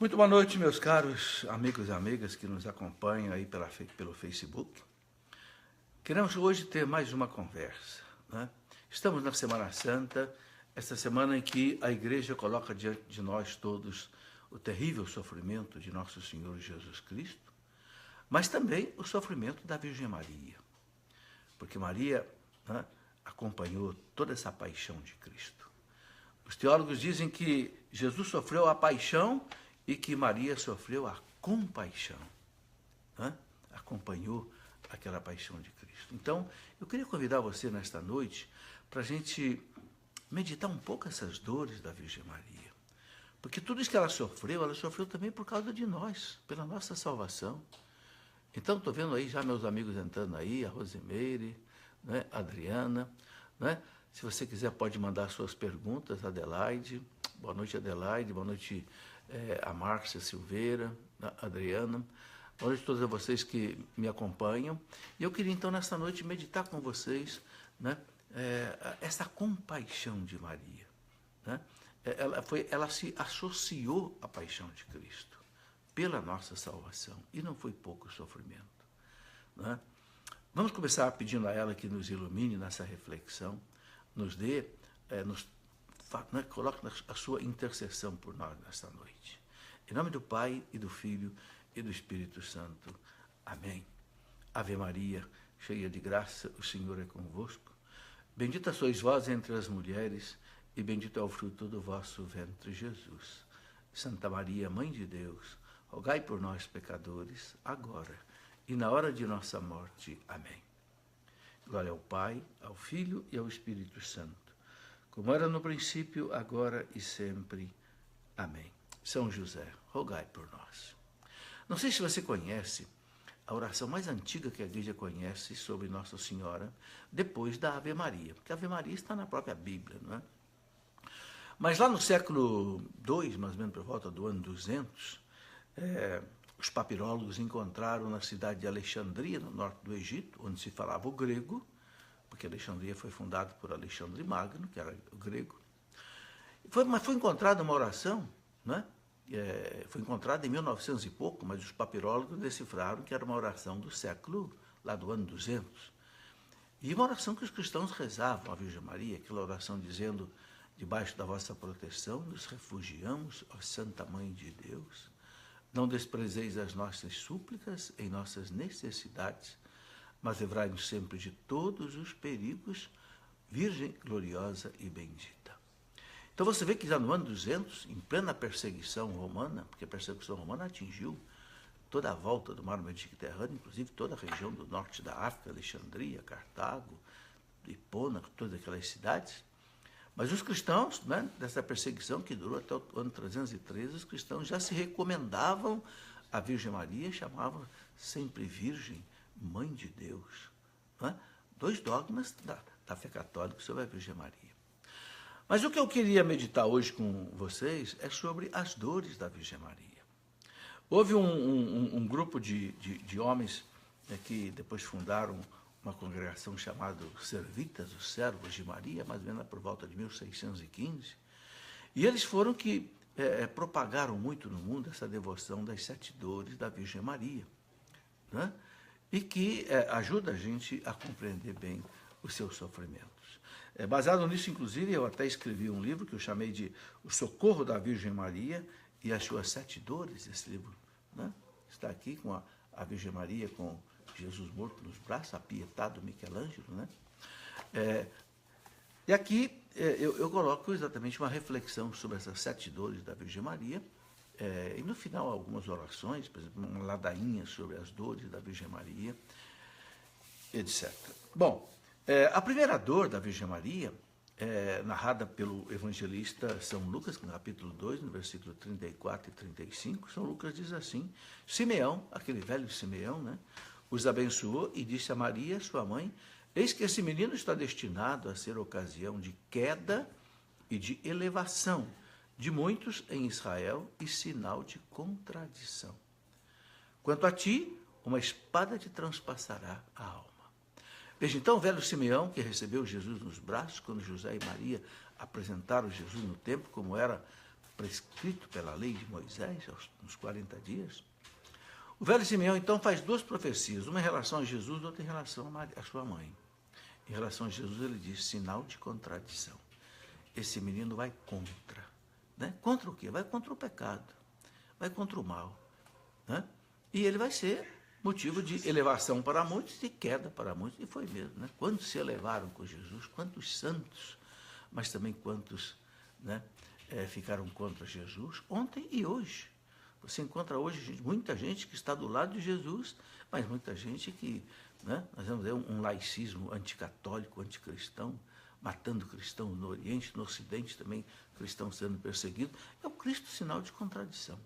Muito boa noite, meus caros amigos e amigas que nos acompanham aí pelo Facebook. Queremos hoje ter mais uma conversa, né? Estamos na Semana Santa, esta semana em que a Igreja coloca diante de nós todos o terrível sofrimento de nosso Senhor Jesus Cristo, mas também o sofrimento da Virgem Maria, porque Maria, né, acompanhou toda essa paixão de Cristo. Os teólogos dizem que Jesus sofreu a paixão e que Maria sofreu a compaixão, né? Acompanhou aquela paixão de Cristo. Então, eu queria convidar você nesta noite para a gente meditar um pouco essas dores da Virgem Maria. Porque tudo isso que ela sofreu também por causa de nós, pela nossa salvação. Então, estou vendo aí já meus amigos entrando aí, a Rosimeire, né, a Adriana, né? Se você quiser, pode mandar suas perguntas, Adelaide. Boa noite, Adelaide. Boa noite, a Márcia Silveira, a Adriana. Boa noite a todos vocês que me acompanham. E eu queria, então, nesta noite, meditar com vocês, né, essa compaixão de Maria, né? Ela se associou à paixão de Cristo pela nossa salvação. E não foi pouco sofrimento, né? Vamos começar pedindo a ela que nos ilumine nessa reflexão, nos dê, né, coloque a sua intercessão por nós nesta noite. Em nome do Pai, e do Filho, e do Espírito Santo. Amém. Ave Maria, cheia de graça, o Senhor é convosco. Bendita sois vós entre as mulheres, e bendito é o fruto do vosso ventre, Jesus. Santa Maria, Mãe de Deus, rogai por nós, pecadores, agora e na hora de nossa morte. Amém. Glória ao Pai, ao Filho e ao Espírito Santo, como era no princípio, agora e sempre. Amém. São José, rogai por nós. Não sei se você conhece a oração mais antiga que a Igreja conhece sobre Nossa Senhora, depois da Ave Maria, porque a Ave Maria está na própria Bíblia, não é? Mas lá no século II, mais ou menos por volta do ano 200, os papirólogos encontraram na cidade de Alexandria, no norte do Egito, onde se falava o grego, porque Alexandria foi fundada por Alexandre Magno, que era o grego. Mas foi encontrada uma oração, né? Foi encontrada em 1900 e pouco, mas os papirólogos decifraram que era uma oração do século, lá do ano 200. E uma oração que os cristãos rezavam à Virgem Maria, aquela oração dizendo: debaixo da vossa proteção nos refugiamos, ó Santa Mãe de Deus. Não desprezeis as nossas súplicas em nossas necessidades, mas livrai-nos sempre de todos os perigos, Virgem gloriosa e bendita. Então você vê que já no ano 200, em plena perseguição romana, porque a perseguição romana atingiu toda a volta do mar Mediterrâneo, inclusive toda a região do norte da África, Alexandria, Cartago, Hipona, todas aquelas cidades. Mas os cristãos, né, dessa perseguição que durou até o ano 313, os cristãos já se recomendavam à Virgem Maria, chamavam sempre Virgem, Mãe de Deus. Né? Dois dogmas da fé católica sobre a Virgem Maria. Mas o que eu queria meditar hoje com vocês é sobre as dores da Virgem Maria. Houve um grupo de homens, né, que depois fundaram uma congregação chamada Servitas, os Servos de Maria, mais ou menos por volta de 1615, e eles foram que propagaram muito no mundo essa devoção das 7 dores da Virgem Maria, né? E que ajuda a gente a compreender bem os seus sofrimentos. Baseado nisso, inclusive, eu até escrevi um livro que eu chamei de O Socorro da Virgem Maria e as suas 7 dores. Esse livro, né, está aqui com a Virgem Maria, com Jesus morto nos braços, apietado Michelangelo, né? E aqui eu coloco exatamente uma reflexão sobre essas 7 dores da Virgem Maria, e no final algumas orações, por exemplo, uma ladainha sobre as dores da Virgem Maria, etc. Bom, a primeira dor da Virgem Maria narrada pelo evangelista São Lucas, no capítulo 2, no versículo 34 e 35, São Lucas diz assim: Simeão, aquele velho Simeão, né, os abençoou e disse a Maria, sua mãe: eis que esse menino está destinado a ser ocasião de queda e de elevação de muitos em Israel e sinal de contradição. Quanto a ti, uma espada te transpassará a alma. Veja, então, o velho Simeão, que recebeu Jesus nos braços, quando José e Maria apresentaram Jesus no templo, como era prescrito pela lei de Moisés, nos 40 dias. O velho Simeão, então, faz duas profecias, uma em relação a Jesus, outra em relação a sua mãe. Em relação a Jesus, ele diz, sinal de contradição. Esse menino vai contra. Né? Contra o quê? Vai contra o pecado, vai contra o mal. Né? E ele vai ser motivo de elevação para muitos e queda para muitos. E foi mesmo. Né? Quantos se elevaram com Jesus, quantos santos, mas também quantos, né, ficaram contra Jesus, ontem e hoje. Você encontra hoje muita gente que está do lado de Jesus, mas muita gente que, né, nós vamos ver um laicismo anticatólico, anticristão, matando cristãos no Oriente, no Ocidente também, cristãos sendo perseguidos. É o Cristo sinal de contradição.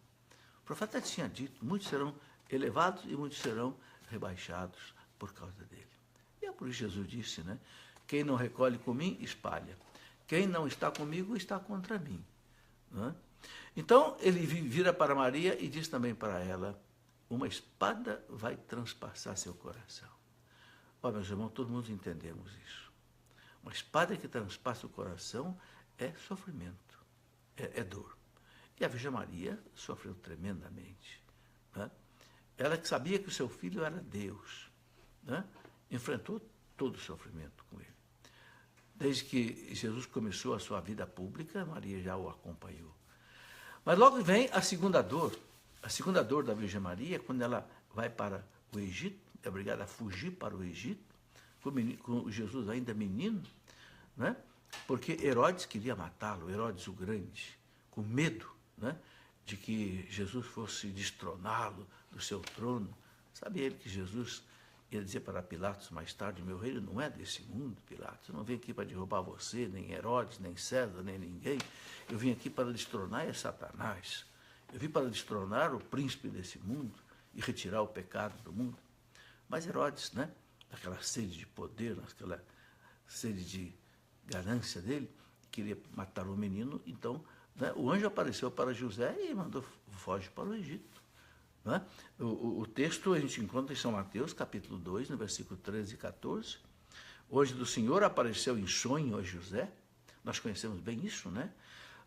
O profeta tinha dito, muitos serão elevados e muitos serão rebaixados por causa dele. E é por isso que Jesus disse, né, quem não recolhe com mim, espalha. Quem não está comigo, está contra mim. Não é? Então, ele vira para Maria e diz também para ela, uma espada vai transpassar seu coração. Ó, meus irmãos, todos nós entendemos isso. Uma espada que transpassa o coração é sofrimento, é dor. E a Virgem Maria sofreu tremendamente. Né? Ela que sabia que o seu filho era Deus, né? Enfrentou todo o sofrimento com ele. Desde que Jesus começou a sua vida pública, Maria já o acompanhou. Mas logo vem a segunda dor. A segunda dor da Virgem Maria, quando ela vai para o Egito, é obrigada a fugir para o Egito, com Jesus ainda menino, né? Porque Herodes queria matá-lo, Herodes o Grande, com medo, né, de que Jesus fosse destroná-lo do seu trono. Sabe ele que Jesus ia dizer para Pilatos mais tarde, meu reino não é desse mundo, Pilatos, eu não vim aqui para derrubar você, nem Herodes, nem César, nem ninguém, eu vim aqui para destronar Satanás, eu vim para destronar o príncipe desse mundo e retirar o pecado do mundo. Mas Herodes, né, naquela sede de poder, naquela sede de ganância dele, queria matar o menino, então, né, o anjo apareceu para José e mandou foge para o Egito. Né? O texto a gente encontra em São Mateus, capítulo 2, no versículo 13 e 14. O anjo do Senhor apareceu em sonho a José. Nós conhecemos bem isso, né?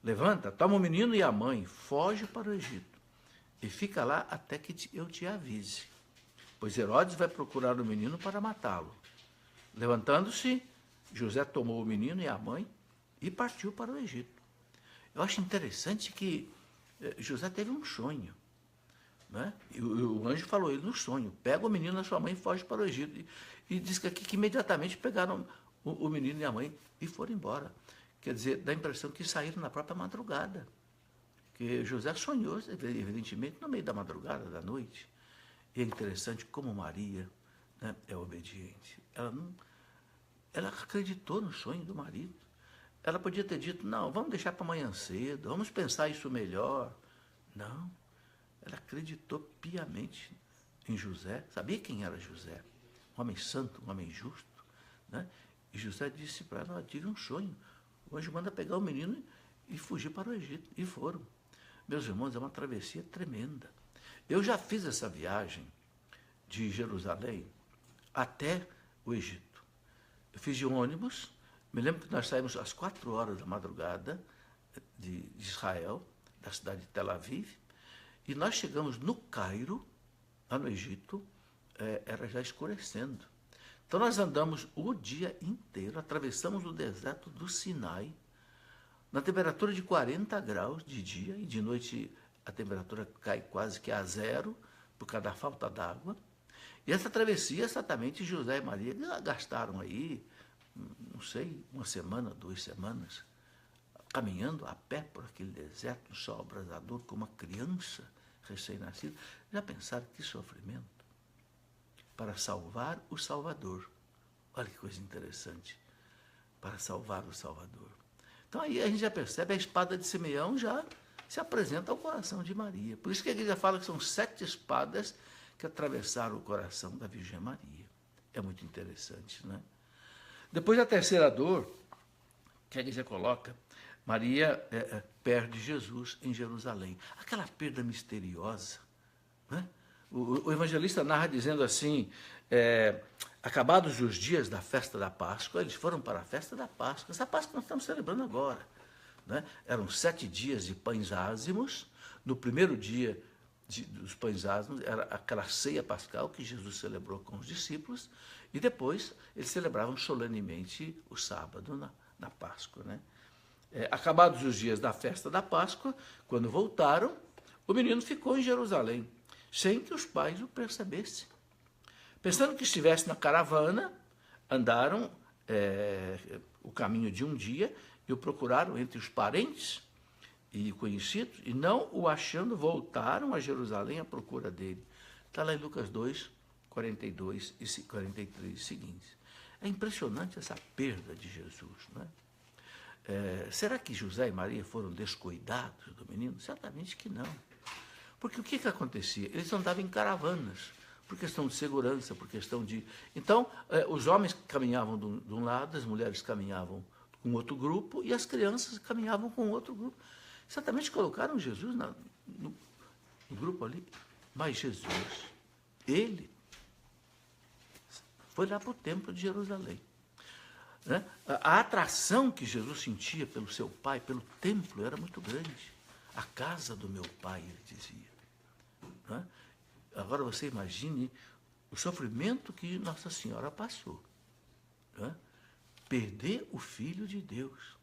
Levanta, toma o menino e a mãe, foge para o Egito e fica lá até que eu te avise, pois Herodes vai procurar o menino para matá-lo. Levantando-se, José tomou o menino e a mãe e partiu para o Egito. Eu acho interessante que José teve um sonho. Né? E o anjo falou ele no sonho, pega o menino e a sua mãe e foge para o Egito. E diz que imediatamente pegaram o menino e a mãe e foram embora. Quer dizer, dá a impressão que saíram na própria madrugada. Que José sonhou, evidentemente, no meio da madrugada, da noite. E é interessante como Maria, né, é obediente. Ela acreditou no sonho do marido. Ela podia ter dito, não, vamos deixar para amanhã cedo, vamos pensar isso melhor. Não. Ela acreditou piamente em José, sabia quem era José, um homem santo, um homem justo. Né? E José disse para ela, tive um sonho, o anjo manda pegar o menino e fugir para o Egito. E foram. Meus irmãos, é uma travessia tremenda. Eu já fiz essa viagem de Jerusalém até o Egito. Eu fiz de ônibus, me lembro que nós saímos às 4 horas da madrugada de Israel, da cidade de Tel Aviv, e nós chegamos no Cairo, lá no Egito, era já escurecendo. Então nós andamos o dia inteiro, atravessamos o deserto do Sinai, na temperatura de 40 graus de dia, e de noite a temperatura cai quase que a zero, por causa da falta d'água. E essa travessia, exatamente, José e Maria gastaram aí, não sei, 1 semana, 2 semanas, caminhando a pé por aquele deserto, no sol abrasador, como uma criança recém-nascida. Já pensaram que sofrimento? Para salvar o Salvador. Olha que coisa interessante. Para salvar o Salvador. Então aí a gente já percebe, a espada de Simeão já se apresenta ao coração de Maria. Por isso que a igreja fala que são 7 espadas que atravessaram o coração da Virgem Maria. É muito interessante, né? Depois da terceira dor, que a igreja coloca, Maria perde Jesus em Jerusalém. Aquela perda misteriosa. Né? O evangelista narra dizendo assim, acabados os dias da festa da Páscoa, eles foram para a festa da Páscoa, essa Páscoa que nós estamos celebrando agora. né? Eram 7 dias de pães ázimos. No primeiro dia dos pães ázimos era aquela ceia pascal que Jesus celebrou com os discípulos, e depois eles celebravam solenemente o sábado na Páscoa, né? Acabados os dias da festa da Páscoa, quando voltaram, o menino ficou em Jerusalém, sem que os pais o percebessem. Pensando que estivesse na caravana, andaram o caminho de um dia e o procuraram entre os parentes e conhecidos, e não o achando, voltaram a Jerusalém à procura dele. Está lá em Lucas 2, 42 e 43 seguintes. É impressionante essa perda de Jesus, não é? Será que José e Maria foram descuidados do menino? Certamente que não. Porque o que acontecia? Eles andavam em caravanas, por questão de segurança, por questão de... Então, os homens caminhavam de um lado, as mulheres caminhavam com outro grupo e as crianças caminhavam com outro grupo. Certamente colocaram Jesus no grupo ali, mas Jesus, ele foi lá para o templo de Jerusalém. Né? A atração que Jesus sentia pelo seu pai, pelo templo, era muito grande. A casa do meu pai, ele dizia. Né? Agora você imagine o sofrimento que Nossa Senhora passou. Né? Perder o Filho de Deus.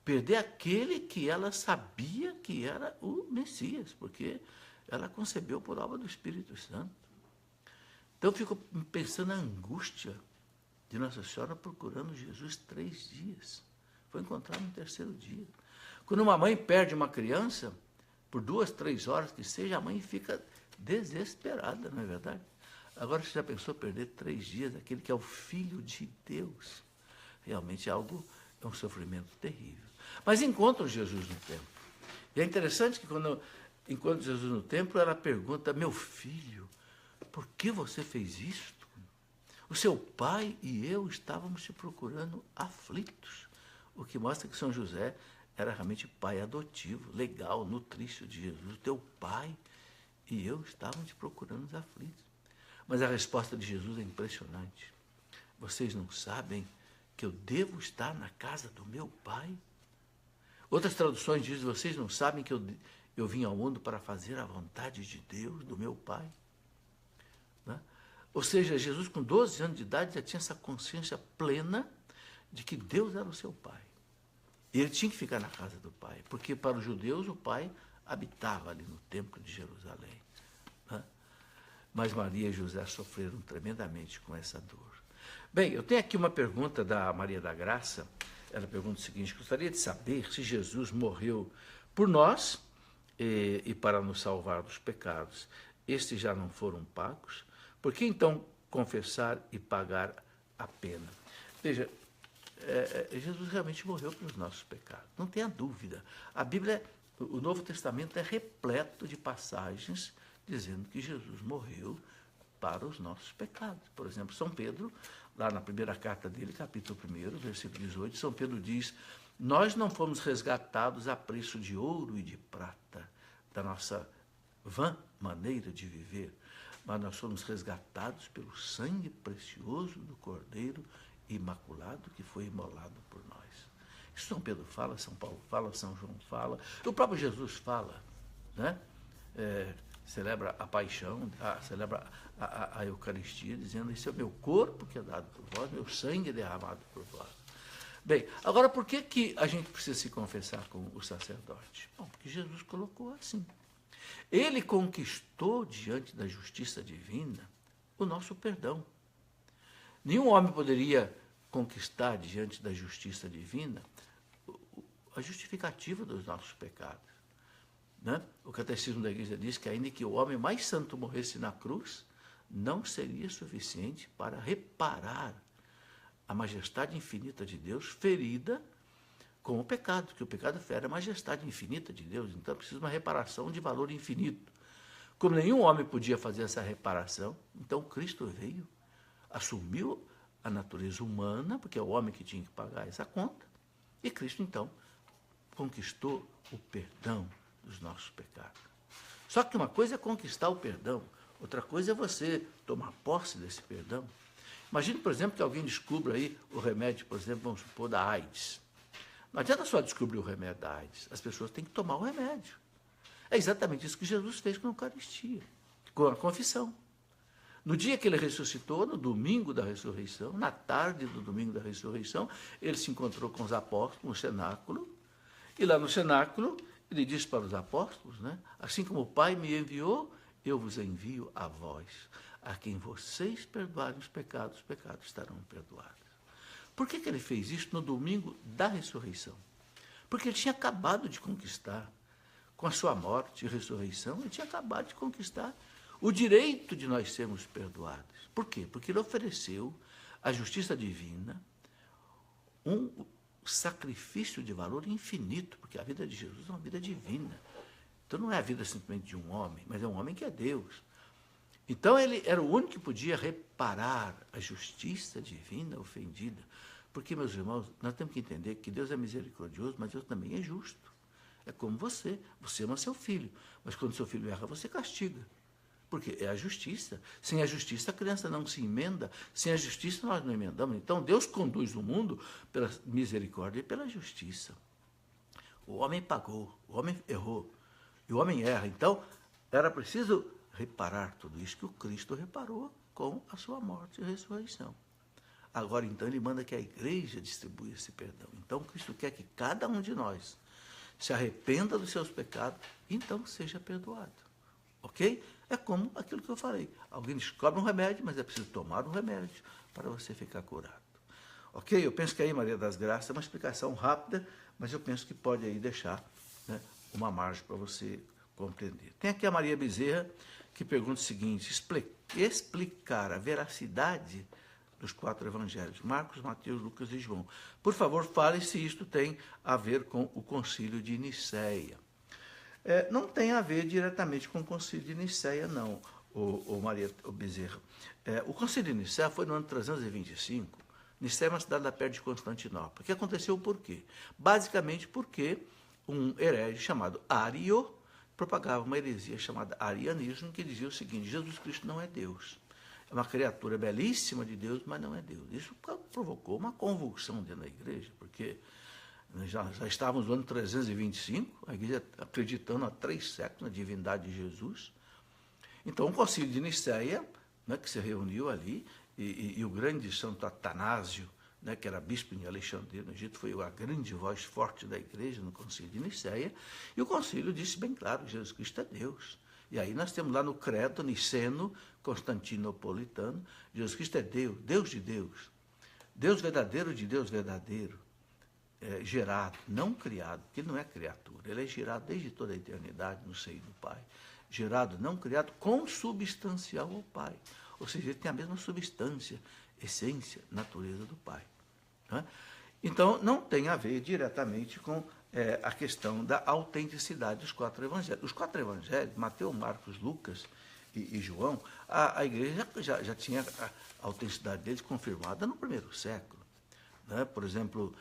Perder aquele que ela sabia que era o Messias, porque ela concebeu por obra do Espírito Santo. Então eu fico pensando na angústia de Nossa Senhora procurando Jesus 3 dias. Foi encontrado no 3º dia. Quando uma mãe perde uma criança, por 2, 3 horas que seja, a mãe fica desesperada, não é verdade? Agora você já pensou perder 3 dias aquele que é o Filho de Deus? Realmente é um sofrimento terrível. Mas encontram Jesus no templo. E é interessante que quando encontram Jesus no templo, ela pergunta: meu filho, por que você fez isto? O seu pai e eu estávamos te procurando aflitos. O que mostra que São José era realmente pai adotivo, legal, nutrício de Jesus. O teu pai e eu estávamos te procurando aflitos. Mas a resposta de Jesus é impressionante. Vocês não sabem que eu devo estar na casa do meu pai? Outras traduções dizem: vocês não sabem que eu vim ao mundo para fazer a vontade de Deus, do meu pai? Né? Ou seja, Jesus, com 12 anos de idade, já tinha essa consciência plena de que Deus era o seu pai. E ele tinha que ficar na casa do pai, porque para os judeus o pai habitava ali no templo de Jerusalém. Né? Mas Maria e José sofreram tremendamente com essa dor. Bem, eu tenho aqui uma pergunta da Maria da Graça. Ela pergunta o seguinte: gostaria de saber se Jesus morreu por nós e para nos salvar dos pecados. Estes já não foram pagos? Por que então confessar e pagar a pena? Veja, Jesus realmente morreu pelos nossos pecados, não tenha dúvida. A Bíblia, o Novo Testamento é repleto de passagens dizendo que Jesus morreu para os nossos pecados. Por exemplo, São Pedro, lá na primeira carta dele, capítulo 1, versículo 18, São Pedro diz: nós não fomos resgatados a preço de ouro e de prata, da nossa vã maneira de viver, mas nós fomos resgatados pelo sangue precioso do Cordeiro imaculado que foi imolado por nós. Isso São Pedro fala, São Paulo fala, São João fala, o próprio Jesus fala, né? Celebra a paixão, celebra a Eucaristia, dizendo: esse é o meu corpo que é dado por vós, meu sangue derramado por vós. Bem, agora por que a gente precisa se confessar com o sacerdote? Bom, porque Jesus colocou assim. Ele conquistou diante da justiça divina o nosso perdão. Nenhum homem poderia conquistar diante da justiça divina a justificativa dos nossos pecados. Né? O Catecismo da Igreja diz que ainda que o homem mais santo morresse na cruz, não seria suficiente para reparar a majestade infinita de Deus ferida com o pecado, porque o pecado fere a majestade infinita de Deus, então precisa de uma reparação de valor infinito. Como nenhum homem podia fazer essa reparação, então Cristo veio, assumiu a natureza humana, porque é o homem que tinha que pagar essa conta, e Cristo, então, conquistou o perdão dos nossos pecados. Só que uma coisa é conquistar o perdão, outra coisa é você tomar posse desse perdão. Imagine, por exemplo, que alguém descubra aí o remédio, por exemplo, vamos supor, da AIDS. Não adianta só descobrir o remédio da AIDS. As pessoas têm que tomar o remédio. É exatamente isso que Jesus fez com a Eucaristia, com a confissão. No dia que ele ressuscitou, no domingo da ressurreição, na tarde do domingo da ressurreição, ele se encontrou com os apóstolos no cenáculo, e lá no cenáculo ele disse para os apóstolos, né, assim como o Pai me enviou, eu vos envio a vós. A quem vocês perdoarem os pecados estarão perdoados. Por que ele fez isso no domingo da ressurreição? Porque ele tinha acabado de conquistar, com a sua morte e ressurreição, ele tinha acabado de conquistar o direito de nós sermos perdoados. Por quê? Porque ele ofereceu à justiça divina um sacrifício de valor infinito, porque a vida de Jesus é uma vida divina. Então não é a vida simplesmente de um homem, mas é um homem que é Deus. Então ele era o único que podia reparar a justiça divina ofendida. Porque, meus irmãos, nós temos que entender que Deus é misericordioso, mas Deus também é justo. É como você. Você ama seu filho, mas quando seu filho erra, você castiga. Porque é a justiça. Sem a justiça, a criança não se emenda. Sem a justiça, nós não emendamos. Então, Deus conduz o mundo pela misericórdia e pela justiça. O homem pagou, o homem errou, e o homem erra. Então, era preciso reparar tudo isso que o Cristo reparou com a sua morte e ressurreição. Agora, então, ele manda que a igreja distribua esse perdão. Então, Cristo quer que cada um de nós se arrependa dos seus pecados e então seja perdoado. Ok? É como aquilo que eu falei. Alguém descobre um remédio, mas é preciso tomar um remédio para você ficar curado. Ok? Eu penso que aí, Maria das Graças, é uma explicação rápida, mas eu penso que pode aí deixar, né, uma margem para você compreender. Tem aqui a Maria Bezerra, que pergunta o seguinte: explicar a veracidade dos 4 evangelhos, Marcos, Mateus, Lucas e João. Por favor, fale se isto tem a ver com o concílio de Nicéia. Não tem a ver diretamente com o concílio de Nicéia, não, Maria Bezerra. O concílio de Nicéia foi no ano 325. Nicéia é uma cidade lá perto de Constantinopla. O que aconteceu por quê? Basicamente porque um herege chamado Ario propagava uma heresia chamada arianismo, que dizia o seguinte: Jesus Cristo não é Deus. É uma criatura belíssima de Deus, mas não é Deus. Isso provocou uma convulsão dentro da igreja, porque já estávamos no ano 325, a igreja acreditando há 3 séculos na divindade de Jesus. Então, o concílio de Nicéia, né, que se reuniu ali, e o grande Santo Atanásio, né, que era bispo em Alexandria, no Egito, foi a grande voz forte da igreja no concílio de Nicéia, e o concílio disse bem claro que Jesus Cristo é Deus. E aí nós temos lá no credo niceno, constantinopolitano, Jesus Cristo é Deus, Deus de Deus, Deus verdadeiro de Deus verdadeiro, gerado, não criado, porque ele não é criatura, ele é gerado desde toda a eternidade no seio do Pai. Gerado, não criado, consubstancial ao Pai. Ou seja, ele tem a mesma substância, essência, natureza do Pai. Né? Então, não tem a ver diretamente com a questão da autenticidade dos 4 evangelhos. Os 4 evangelhos, Mateus, Marcos, Lucas e João, a igreja já tinha a autenticidade deles confirmada no 1º século. Né? Por exemplo,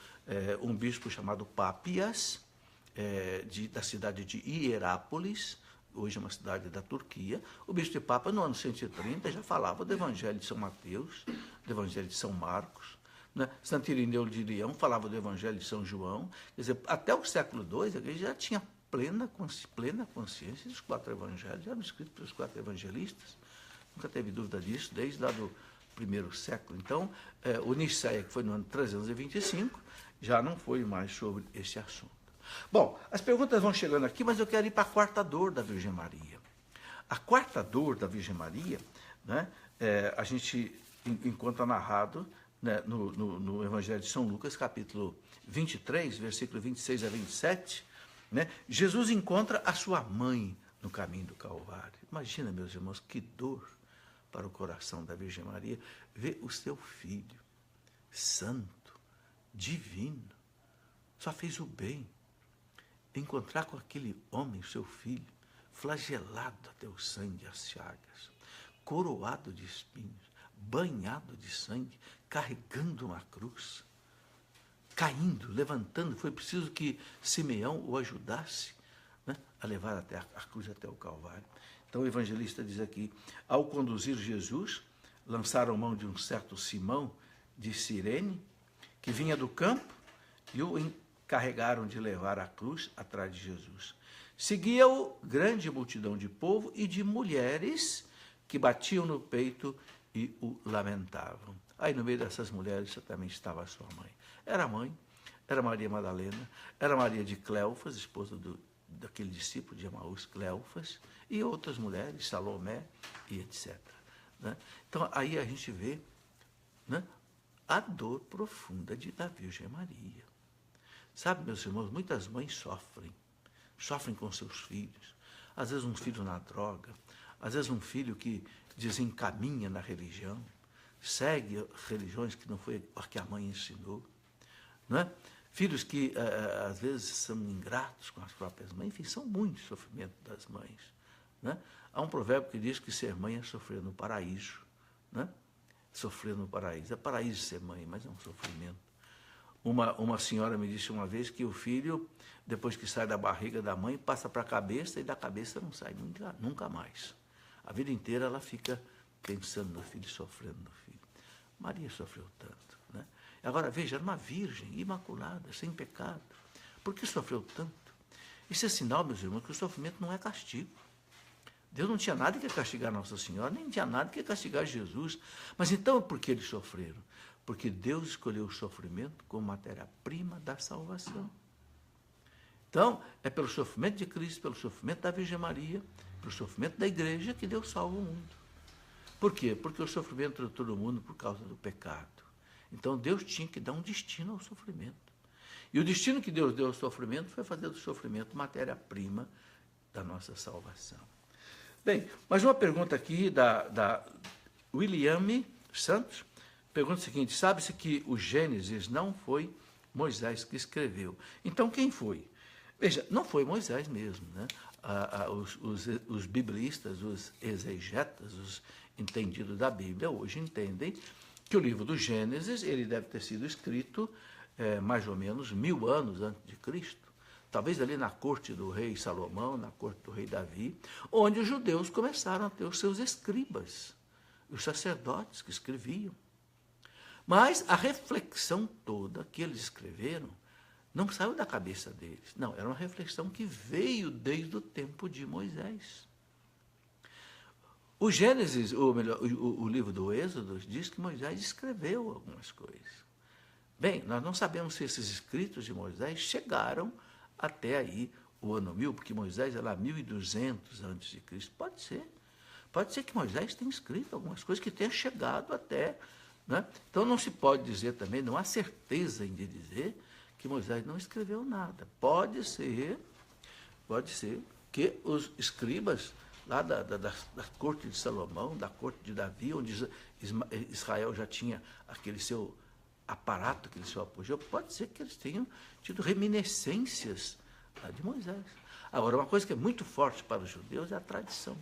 um bispo chamado Pápias, da cidade de Hierápolis, hoje é uma cidade da Turquia, o bispo de Papa, no ano 130, já falava do Evangelho de São Mateus, do Evangelho de São Marcos. Né? Santo Irineu de Leão falava do Evangelho de São João. Quer dizer, até o século II, a igreja já tinha plena consciência dos 4 evangelhos, já eram escritos pelos 4 evangelistas. Nunca teve dúvida disso, desde lá do 1º século. Então, o Nicéia, que foi no ano 325, já não foi mais sobre esse assunto. Bom, as perguntas vão chegando aqui, mas eu quero ir para a 4ª dor da Virgem Maria. A 4ª dor da Virgem Maria, né, a gente encontra narrado, né, no Evangelho de São Lucas, capítulo 23, versículo 26 a 27, né, Jesus encontra a sua mãe no caminho do Calvário. Imagina, meus irmãos, que dor para o coração da Virgem Maria ver o seu filho, santo, divino, só fez o bem, encontrar com aquele homem, seu filho, flagelado até o sangue, as chagas, coroado de espinhos, banhado de sangue, carregando uma cruz, caindo, levantando. Foi preciso que Simeão o ajudasse, né, a levar até a cruz até o Calvário. Então o evangelista diz aqui: ao conduzir Jesus, lançaram mão de um certo Simão de Cirene, que vinha do campo, e o carregaram de levar a cruz atrás de Jesus. Seguia-o grande multidão de povo e de mulheres que batiam no peito e o lamentavam. Aí no meio dessas mulheres também estava a sua mãe. Era a mãe, era Maria Madalena, era Maria de Cleofas, esposa daquele discípulo de Emaús, Cleofas, e outras mulheres, Salomé e etc. Né? Então aí a gente vê, né, a dor profunda da Virgem Maria. Sabe, meus irmãos, muitas mães sofrem com seus filhos. Às vezes um filho na droga, às vezes um filho que desencaminha na religião, segue religiões que não foi a que a mãe ensinou. Não é? Filhos que, às vezes, são ingratos com as próprias mães. Enfim, são muitos sofrimentos das mães. Né? Há um provérbio que diz que ser mãe é sofrer no paraíso. Né? Sofrer no paraíso. É paraíso ser mãe, mas é um sofrimento. Uma senhora me disse uma vez que o filho, depois que sai da barriga da mãe, passa para a cabeça e da cabeça não sai nunca mais. A vida inteira ela fica pensando no filho, sofrendo no filho. Maria sofreu tanto. Né? Agora, veja, era uma virgem imaculada, sem pecado. Por que sofreu tanto? Isso é sinal, meus irmãos, que o sofrimento não é castigo. Deus não tinha nada que castigar Nossa Senhora, nem tinha nada que castigar Jesus. Mas então, por que eles sofreram? Porque Deus escolheu o sofrimento como matéria-prima da salvação. Então, é pelo sofrimento de Cristo, pelo sofrimento da Virgem Maria, pelo sofrimento da igreja que Deus salva o mundo. Por quê? Porque o sofrimento entrou todo mundo por causa do pecado. Então, Deus tinha que dar um destino ao sofrimento. E o destino que Deus deu ao sofrimento foi fazer do sofrimento matéria-prima da nossa salvação. Bem, mais uma pergunta aqui da Williame Santos. Pergunta o seguinte: sabe-se que o Gênesis não foi Moisés que escreveu. Então, quem foi? Veja, não foi Moisés mesmo. Né? Os biblistas, os exegetas, os entendidos da Bíblia, hoje entendem que o livro do Gênesis ele deve ter sido escrito mais ou menos 1000 anos antes de Cristo. Talvez ali na corte do rei Salomão, na corte do rei Davi, onde os judeus começaram a ter os seus escribas, os sacerdotes que escreviam. Mas a reflexão toda que eles escreveram não saiu da cabeça deles. Não, era uma reflexão que veio desde o tempo de Moisés. O Gênesis, ou melhor, o livro do Êxodo, diz que Moisés escreveu algumas coisas. Bem, nós não sabemos se esses escritos de Moisés chegaram até aí o ano 1000, porque Moisés é lá 1200 antes de Cristo. Pode ser. Pode ser que Moisés tenha escrito algumas coisas que tenha chegado até. Né? Então não se pode dizer também, não há certeza em dizer que Moisés não escreveu nada. Pode ser que os escribas lá da corte de Salomão, da corte de Davi, onde Israel já tinha aquele seu aparato, aquele seu apogeu, pode ser que eles tenham tido reminiscências de Moisés. Agora, uma coisa que é muito forte para os judeus é a tradição.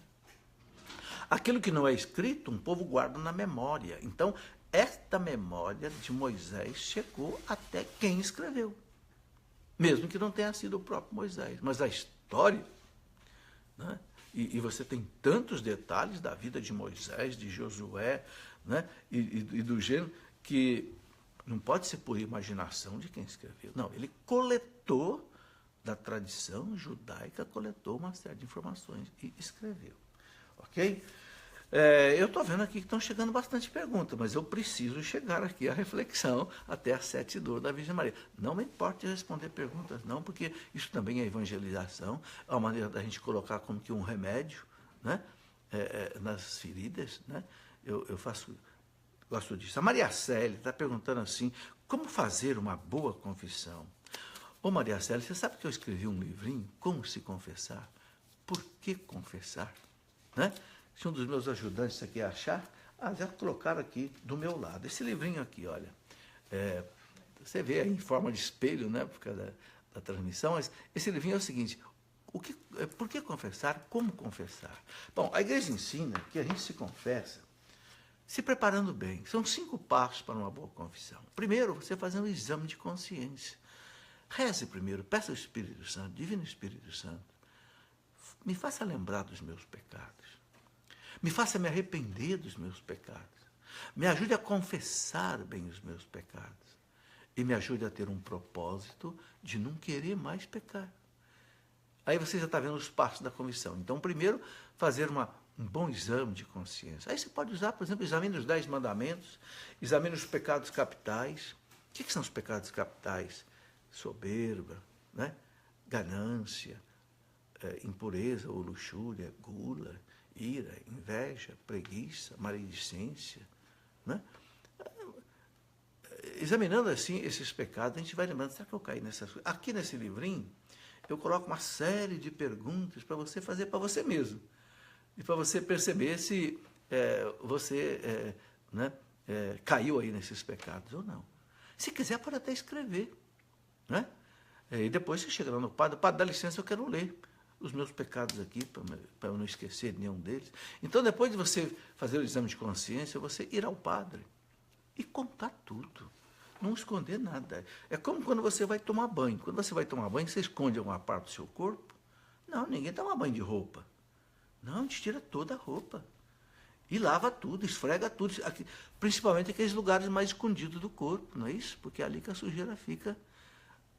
Aquilo que não é escrito, um povo guarda na memória. Então, esta memória de Moisés chegou até quem escreveu, mesmo que não tenha sido o próprio Moisés. Mas a história, né? E você tem tantos detalhes da vida de Moisés, de Josué, né? e do gênero, que não pode ser por imaginação de quem escreveu. Não, ele coletou da tradição judaica, coletou uma série de informações e escreveu. Ok? Eu estou vendo aqui que estão chegando bastante perguntas, mas eu preciso chegar aqui à reflexão até a 7 dor da Virgem Maria. Não me importa responder perguntas, não, porque isso também é evangelização, é uma maneira da gente colocar como que um remédio, né, nas feridas. Né? Eu gosto disso. A Maria Célia está perguntando assim, como fazer uma boa confissão? Ô Maria Célia, você sabe que eu escrevi um livrinho, Como se confessar? Por que confessar? Né? Se um dos meus ajudantes aqui achar, já colocaram aqui do meu lado. Esse livrinho aqui, olha, você vê aí em forma de espelho, né, por causa da transmissão, mas esse livrinho é o seguinte, por que confessar? Como confessar? Bom, a igreja ensina que a gente se confessa se preparando bem. São 5 passos para uma boa confissão. Primeiro, você fazer um exame de consciência. Reze primeiro, peça ao Espírito Santo, Divino Espírito Santo, me faça lembrar dos meus pecados. Me faça me arrepender dos meus pecados. Me ajude a confessar bem os meus pecados. e me ajude a ter um propósito de não querer mais pecar. Aí você já está vendo os passos da conversão. Então, primeiro, fazer um bom exame de consciência. Aí você pode usar, por exemplo, examine os 10 mandamentos, examine os pecados capitais. O que são os pecados capitais? Soberba, né? Ganância, impureza ou luxúria, gula, ira, inveja, preguiça, maledicência, né? Examinando assim esses pecados, a gente vai lembrando, será que eu caí nessas coisas? Aqui nesse livrinho, eu coloco uma série de perguntas para você fazer para você mesmo. E para você perceber se você caiu aí nesses pecados ou não. Se quiser, pode até escrever. Né? E depois você chega lá no padre, dá licença, eu quero ler os meus pecados aqui, para eu não esquecer de nenhum deles. Então, depois de você fazer o exame de consciência, você ir ao padre e contar tudo. Não esconder nada. É como quando você vai tomar banho. Quando você vai tomar banho, você esconde alguma parte do seu corpo? Não, ninguém toma banho de roupa. Não, a gente tira toda a roupa. E lava tudo, esfrega tudo. Aqui, principalmente aqueles lugares mais escondidos do corpo, não é isso? Porque é ali que a sujeira fica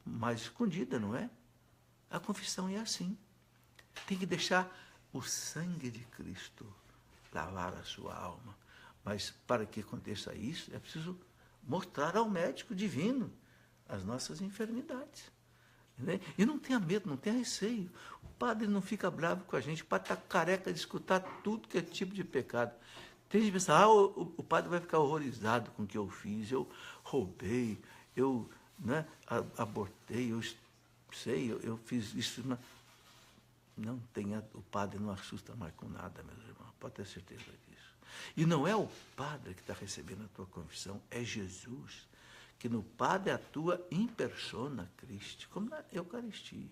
mais escondida, não é? A confissão é assim. Tem que deixar o sangue de Cristo lavar a sua alma. Mas para que aconteça isso, é preciso mostrar ao médico divino as nossas enfermidades. Né? E não tenha medo, não tenha receio. O padre não fica bravo com a gente, o padre está careca de escutar tudo que é tipo de pecado. Tem gente que pensa, o padre vai ficar horrorizado com o que eu fiz, eu roubei, eu abortei, eu fiz isso. Não tenha, o padre não assusta mais com nada, meus irmãos, pode ter certeza disso. E não é o padre que está recebendo a tua confissão, é Jesus, que no padre atua in persona Christi, como na Eucaristia.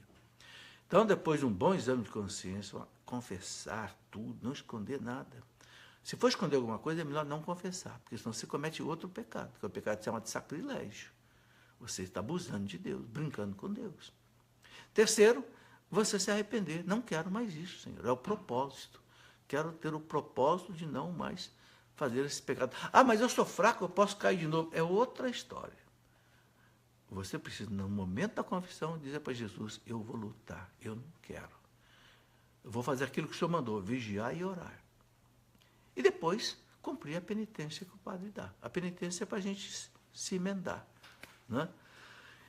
Então, depois de um bom exame de consciência, confessar tudo, não esconder nada. Se for esconder alguma coisa, é melhor não confessar, porque senão você comete outro pecado, que é o pecado que se chama de sacrilégio. Você está abusando de Deus, brincando com Deus. Terceiro, você se arrepender. Não quero mais isso, Senhor. É o propósito. Quero ter o propósito de não mais fazer esse pecado. Mas eu sou fraco, eu posso cair de novo. É outra história. Você precisa, no momento da confissão, dizer para Jesus, eu vou lutar, eu não quero. Eu vou fazer aquilo que o Senhor mandou, vigiar e orar. E depois, cumprir a penitência que o padre dá. A penitência é para a gente se emendar. Né?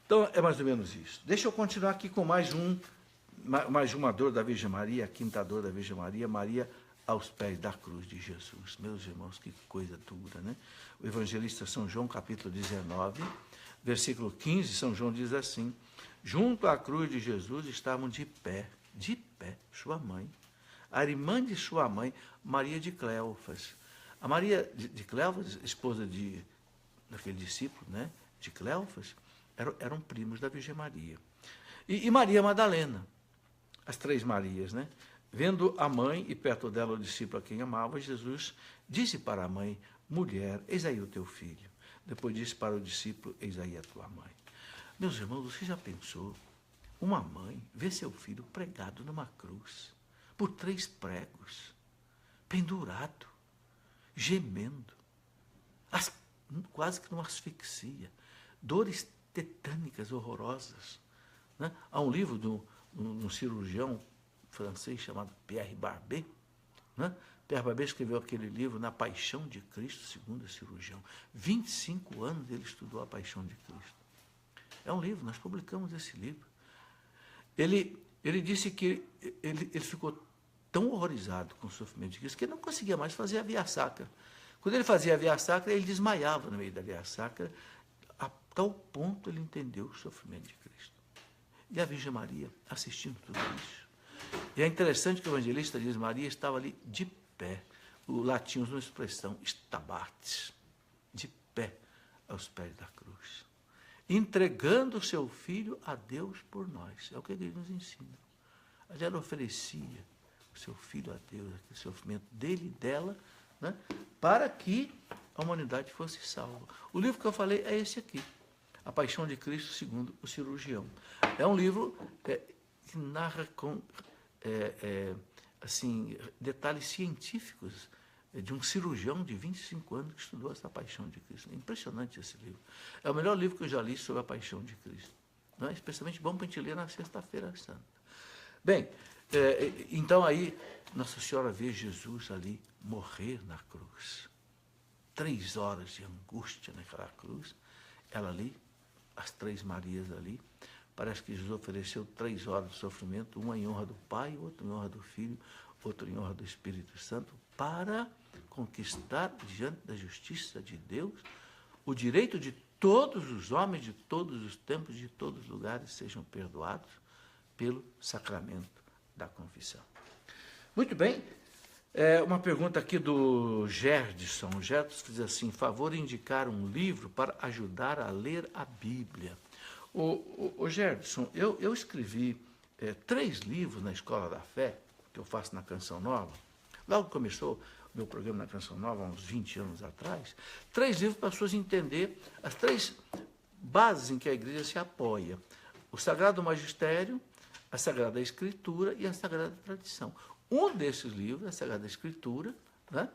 Então, é mais ou menos isso. Deixa eu continuar aqui com mais uma dor da Virgem Maria, a quinta dor da Virgem Maria, Maria aos pés da cruz de Jesus. Meus irmãos, que coisa dura, né? O evangelista São João, capítulo 19, versículo 15, São João diz assim, junto à cruz de Jesus estavam de pé, sua mãe, a irmã de sua mãe, Maria de Cleofas. A Maria de Cleofas, esposa daquele discípulo, né, de Cleofas, eram primos da Virgem Maria. E Maria Madalena, as três Marias, né? Vendo a mãe e perto dela o discípulo a quem amava, Jesus disse para a mãe, mulher, eis aí o teu filho. Depois disse para o discípulo, eis aí a tua mãe. Meus irmãos, você já pensou? Uma mãe vê seu filho pregado numa cruz, por 3 pregos, pendurado, gemendo, quase que numa asfixia, dores tetânicas horrorosas. Né? Há um livro de um cirurgião francês chamado Pierre Barbet. Né? Pierre Barbet escreveu aquele livro Na Paixão de Cristo, segundo o cirurgião. 25 anos ele estudou a Paixão de Cristo. É um livro, nós publicamos esse livro. Ele disse que ele ficou tão horrorizado com o sofrimento de Cristo que ele não conseguia mais fazer a via sacra. Quando ele fazia a via sacra, ele desmaiava no meio da via sacra, a tal ponto ele entendeu o sofrimento de Cristo. E a Virgem Maria assistindo tudo isso. E é interessante que o evangelista diz, Maria estava ali de pé. O latim usa uma expressão, stabatis, de pé aos pés da cruz. Entregando o seu filho a Deus por nós. É o que ele nos ensina. Ela oferecia o seu filho a Deus, aquele sofrimento dele e dela, né, para que a humanidade fosse salva. O livro que eu falei é esse aqui, A Paixão de Cristo segundo o cirurgião. É um livro que narra com assim, detalhes científicos de um cirurgião de 25 anos que estudou essa paixão de Cristo. É impressionante esse livro. É o melhor livro que eu já li sobre a paixão de Cristo. Não é? Especialmente bom para a gente ler na Sexta-feira Santa. Bem, então aí Nossa Senhora vê Jesus ali morrer na cruz. 3 horas de angústia naquela cruz. Ela ali, as 3 Marias ali, parece que Jesus ofereceu 3 horas de sofrimento, uma em honra do Pai, outra em honra do Filho, outra em honra do Espírito Santo, para conquistar diante da justiça de Deus o direito de todos os homens, de todos os tempos, de todos os lugares, sejam perdoados pelo sacramento da confissão. Muito bem, uma pergunta aqui do Gerdson. O Gerdson diz assim: favor indicar um livro para ajudar a ler a Bíblia. O Gerdson, eu escrevi 3 livros na Escola da Fé, que eu faço na Canção Nova. Logo começou o meu programa na Canção Nova, há uns 20 anos atrás, 3 livros para as pessoas entenderem as 3 bases em que a igreja se apoia: o Sagrado Magistério, a Sagrada Escritura e a Sagrada Tradição. Um desses livros, a Sagrada Escritura, né?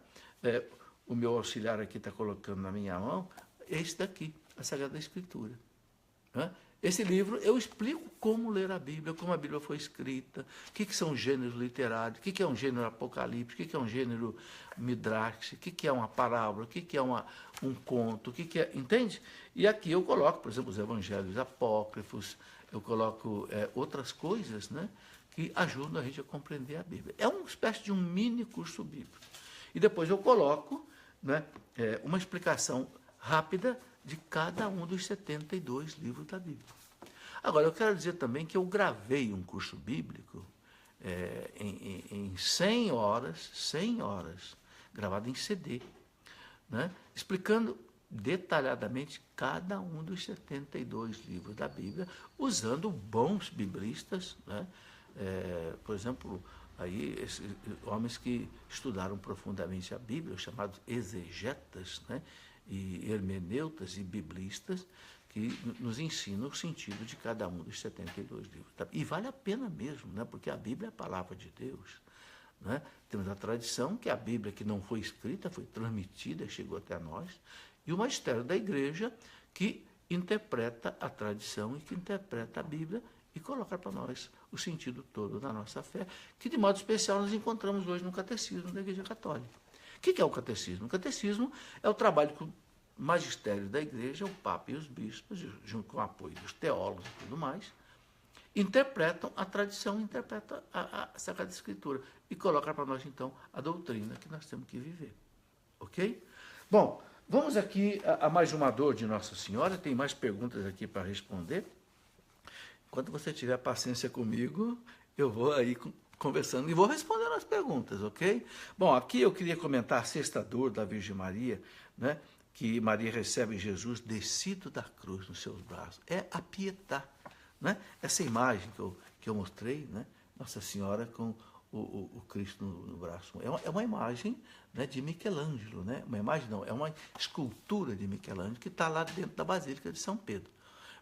O meu auxiliar aqui está colocando na minha mão, é esse daqui, a Sagrada Escritura. Né? Esse livro eu explico como ler a Bíblia, como a Bíblia foi escrita, o que são gêneros literários, o que é um gênero apocalíptico, o que é um gênero midrash, o que é uma parábola, o que é um conto, o que é... Entende? E aqui eu coloco, por exemplo, os evangelhos apócrifos, eu coloco outras coisas, né, que ajudam a gente a compreender a Bíblia. É uma espécie de um mini curso bíblico. E depois eu coloco, né, uma explicação rápida de cada um dos 72 livros da Bíblia. Agora, eu quero dizer também que eu gravei um curso bíblico em 100 horas, gravado em CD, né, explicando detalhadamente cada um dos 72 livros da Bíblia, usando bons biblistas, né, por exemplo, aí, esses homens que estudaram profundamente a Bíblia, os chamados exegetas, né, e hermeneutas e biblistas, que nos ensinam o sentido de cada um dos 72 livros. E vale a pena mesmo, né, porque a Bíblia é a palavra de Deus. Né? Temos a tradição que a Bíblia, que não foi escrita, foi transmitida, chegou até nós, e o magistério da igreja, que interpreta a tradição e que interpreta a Bíblia e coloca para nós o sentido todo da nossa fé, que de modo especial nós encontramos hoje no Catecismo da Igreja Católica. O que é o Catecismo? O Catecismo é o trabalho que o magistério da Igreja, o Papa e os bispos, junto com o apoio dos teólogos e tudo mais, interpretam a tradição, interpretam a Sagrada Escritura e colocam para nós, então, a doutrina que nós temos que viver. Ok? Bom, vamos aqui a mais uma dor de Nossa Senhora, tem mais perguntas aqui para responder. Enquanto você tiver paciência comigo, eu vou aí conversando e vou respondendo as perguntas, ok? Bom, aqui eu queria comentar a 6ª dor da Virgem Maria, né, que Maria recebe Jesus descido da cruz nos seus braços. É a Pietà, né? Essa imagem que eu mostrei, né, Nossa Senhora com o Cristo no braço. É uma imagem, né, de Michelangelo, né? Uma imagem não, é uma escultura de Michelangelo que está lá dentro da Basílica de São Pedro.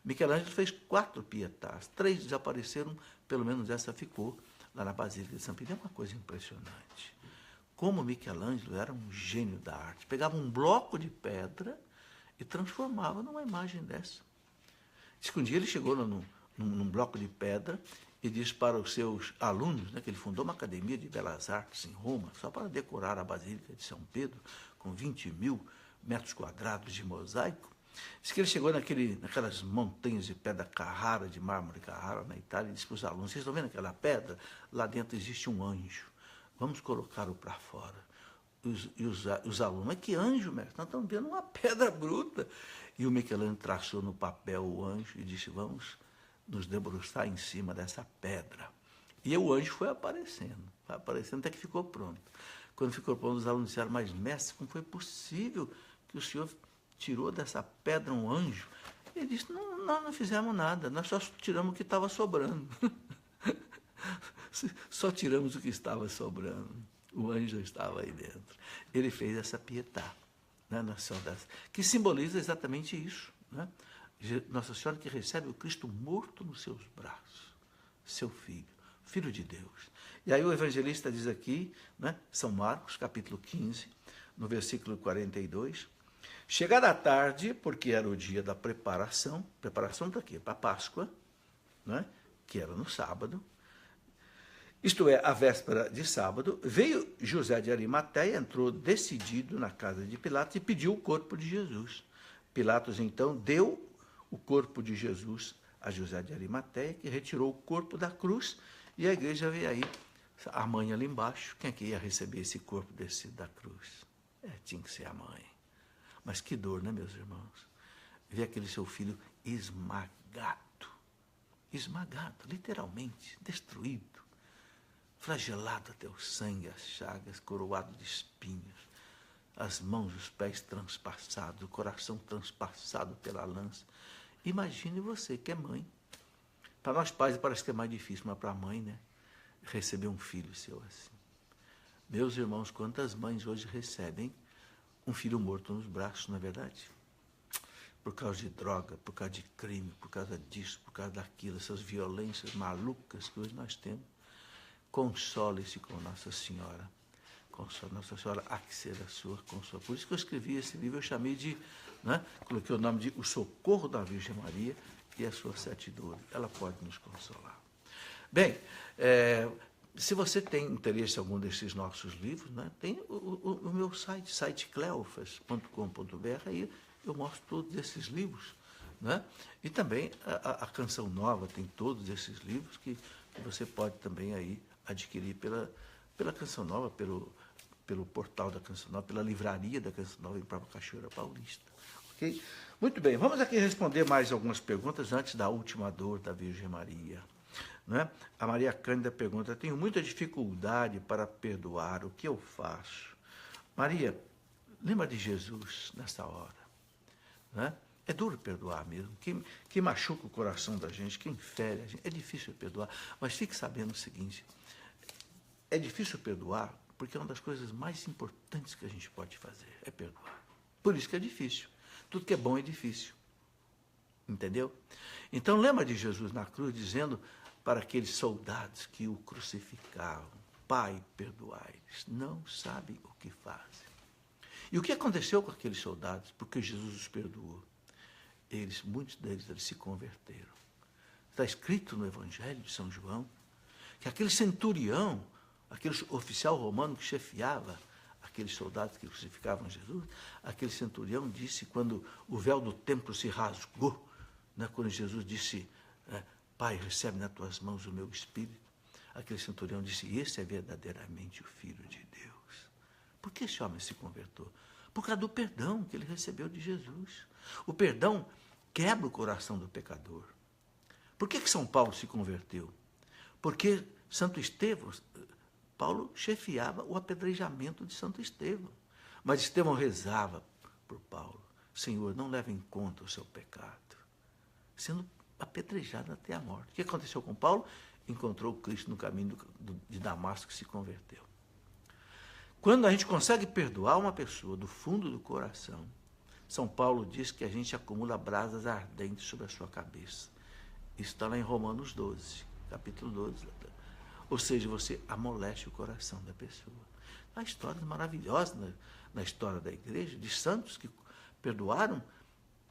Michelangelo fez 4 Pietás, 3 desapareceram, pelo menos essa ficou lá na Basílica de São Pedro. É uma coisa impressionante. Como Michelangelo era um gênio da arte. Pegava um bloco de pedra e transformava numa imagem dessa. Diz que um dia ele chegou num bloco de pedra e disse para os seus alunos, né, que ele fundou uma academia de belas artes em Roma, só para decorar a Basílica de São Pedro, com 20.000 metros quadrados de mosaico. Diz que ele chegou naquelas montanhas de pedra Carrara, de mármore Carrara, na Itália, e disse para os alunos: vocês estão vendo aquela pedra? Lá dentro existe um anjo. Vamos colocá-lo para fora. Os alunos: mas que anjo, mestre? Nós estamos vendo uma pedra bruta. E o Michelangelo traçou no papel o anjo e disse: vamos nos debruçar em cima dessa pedra. E o anjo foi aparecendo até que ficou pronto. Quando ficou pronto, os alunos disseram: mas mestre, como foi possível que o senhor tirou dessa pedra um anjo? Ele disse: nós não fizemos nada, nós só tiramos o que estava sobrando. Só tiramos o que estava sobrando. O anjo estava aí dentro. Ele fez essa Pietà, né, que simboliza exatamente isso. Né? Nossa Senhora que recebe o Cristo morto nos seus braços, seu filho, Filho de Deus. E aí o evangelista diz aqui, né, São Marcos, capítulo 15, no versículo 42, chegada a tarde, porque era o dia da preparação para quê? Para a Páscoa, né, que era no sábado, isto é, a véspera de sábado, veio José de Arimateia, entrou decidido na casa de Pilatos e pediu o corpo de Jesus. Pilatos, então, deu o corpo de Jesus a José de Arimateia, que retirou o corpo da cruz, e a igreja veio aí, a mãe ali embaixo. Quem é que ia receber esse corpo descido da cruz? Tinha que ser a mãe. Mas que dor, né, meus irmãos? Ver aquele seu filho esmagado, literalmente, destruído, flagelado até o sangue, as chagas, coroado de espinhos, as mãos, os pés transpassados, o coração transpassado pela lança. Imagine você que é mãe. Para nós pais parece que é mais difícil, mas para a mãe, né? Receber um filho seu assim. Meus irmãos, quantas mães hoje recebem um filho morto nos braços, não é verdade? Por causa de droga, por causa de crime, por causa disso, por causa daquilo, essas violências malucas que hoje nós temos. Console-se com Nossa Senhora. Console Nossa Senhora, há que ser a sua consola. Por isso que eu escrevi esse livro, eu chamei de, né, coloquei o nome de O Socorro da Virgem Maria e as suas 7 dores. Ela pode nos consolar. Bem, se você tem interesse em algum desses nossos livros, né, tem o meu site cleofas.com.br, aí eu mostro todos esses livros. Né? E também a Canção Nova tem todos esses livros que você pode também aí adquirir pela Canção Nova, pelo portal da Canção Nova, pela livraria da Canção Nova em própria Cachoeira Paulista. Okay? Muito bem, vamos aqui responder mais algumas perguntas antes da última dor da Virgem Maria. Né? A Maria Cândida pergunta: tenho muita dificuldade para perdoar, o que eu faço? Maria, lembra de Jesus nessa hora. Né? É duro perdoar mesmo, que machuca o coração da gente, que infere a gente. É difícil perdoar, mas fique sabendo o seguinte, é difícil perdoar porque é uma das coisas mais importantes que a gente pode fazer, é perdoar. Por isso que é difícil. Tudo que é bom é difícil. Entendeu? Então lembra de Jesus na cruz dizendo para aqueles soldados que o crucificavam: Pai, perdoai-lhes, não sabem o que fazem. E o que aconteceu com aqueles soldados? Porque Jesus os perdoou. Muitos deles se converteram. Está escrito no Evangelho de São João que aquele centurião, aquele oficial romano que chefiava aqueles soldados que crucificavam Jesus, aquele centurião disse, quando o véu do templo se rasgou, né, quando Jesus disse: Pai, recebe nas tuas mãos o meu espírito, aquele centurião disse: esse é verdadeiramente o Filho de Deus. Por que esse homem se convertou? Por causa do perdão que ele recebeu de Jesus. O perdão quebra o coração do pecador. Por que São Paulo se converteu? Porque Santo Estevão, Paulo chefiava o apedrejamento de Santo Estevão. Mas Estevão rezava por Paulo: Senhor, não leve em conta o seu pecado. Sendo apedrejado até a morte. O que aconteceu com Paulo? Encontrou Cristo no caminho de Damasco e se converteu. Quando a gente consegue perdoar uma pessoa do fundo do coração, São Paulo diz que a gente acumula brasas ardentes sobre a sua cabeça. Isso está lá em Romanos 12, capítulo 12. Ou seja, você amolece o coração da pessoa. Há histórias maravilhosas na história da igreja, de santos que perdoaram